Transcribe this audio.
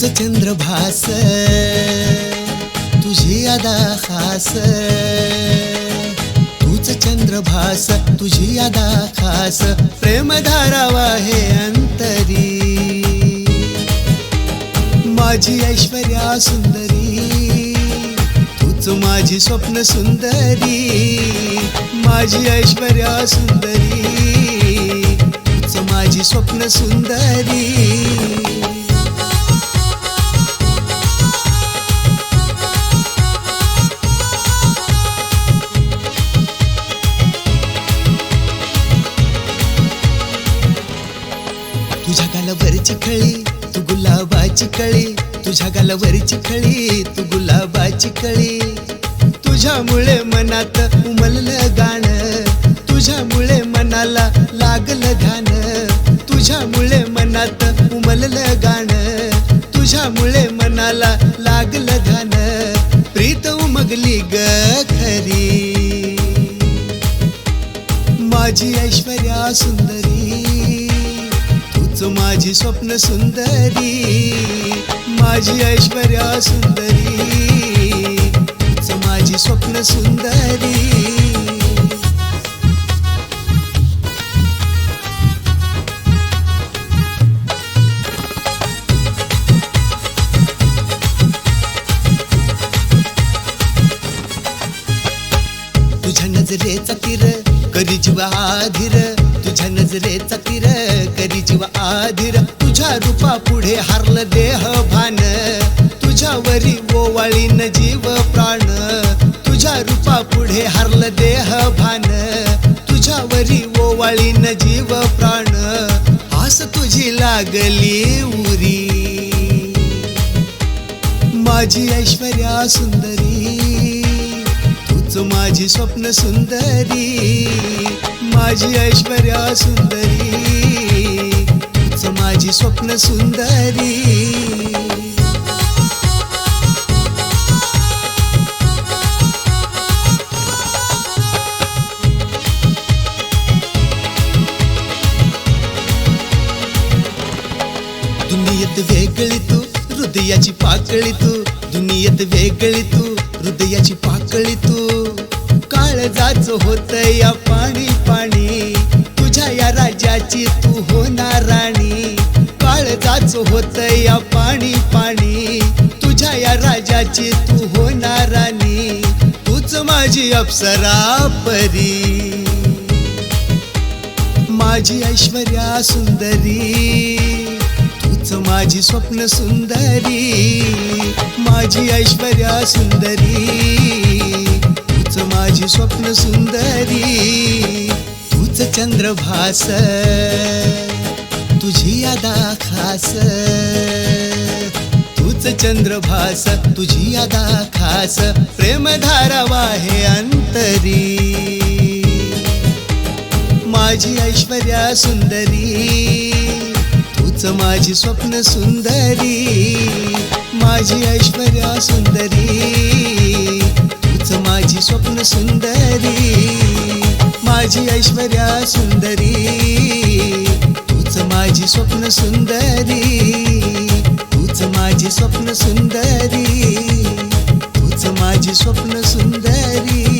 तूच चंद्रभास तुझी यादा खास, तूच चंद्रभास तुझी यादा खास, प्रेम धारावा हे अंतरी, माझी ऐश्वर्या सुंदरी, तूच माझी स्वप्न सुंदरी, माझी ऐश्वर्या सुंदरी, तूच माझी स्वप्न सुंदरी। तुझ्या गालावरची खळी तू गुलाबाची कळी, तुझ्या गालावरची खळी तू गुलाबाची कळी, तुझ्यामुळे मनात उमललं गाणं, तुझ्यामुळे मनाला लागलं ध्यान, तुझ्यामुळे मनात उमललं गाणं, तुझ्यामुळे मनाला लागलं ध्यान, प्रीत उमगली ग खरी, माझी ऐश्वर्या सुंदरी, तूच माझी स्वप्न सुंदरी, माझी ऐश्वर्या सुंदरी, तूच माझी स्वप्न सुंदरी। तुझ्या नजरेचा तीर करी जीवा आधीर, तुझ्या नजरेचा तीर करी जीवा आधीर, तुझ्या रूपा पुढे हारलं देह भान, तुझ्यावरी ओवाळीन जीव प्राण, तुझ्या रूपा पुढे हारलं देह भान, तुझ्यावरी ओवाळीन जीव प्राण, आस तुझी लागली उरी, माझी ऐश्वर्या सुंदरी, तूच माझी स्वप्न सुंदरी, माझी ऐश्वर्या सुंदरी, तूच माझी स्वप्न सुंदरी। दुनियेत वेगळी तू हृदयाची पाकळी तू, दुनियेत वेगळी तू हृदयाची पाकळी तू, काळजाच होत या पाणी पाणी, तुझ्या या राज्याची तू होणार राणी, काळजाच होत या पाणी पाणी, तुझ्या या राजाची तू होणार राणी, तूच माझी अप्सरा परी, माझी ऐश्वर्या सुंदरी, तूच माझी स्वप्न सुंदरी, माझी ऐश्वर्या सुंदरी, तूच माझी स्वप्न सुंदरी, तूच चंद्रभास तुझी यादा खास, तूच चंद्रभास तुझी यादा खास, प्रेम धारावा हे अंतरी, माझी ऐश्वर्या सुंदरी, तूच माझी स्वप्न सुंदरी, माझी ऐश्वर्या सुंदरी, तूच माझी स्वप्न सुंदरी, माझी ऐश्वर्या सुंदरी, तूच माझी स्वप्न सुंदरी, तूच माझी स्वप्न सुंदरी, तूच माझी स्वप्न सुंदरी।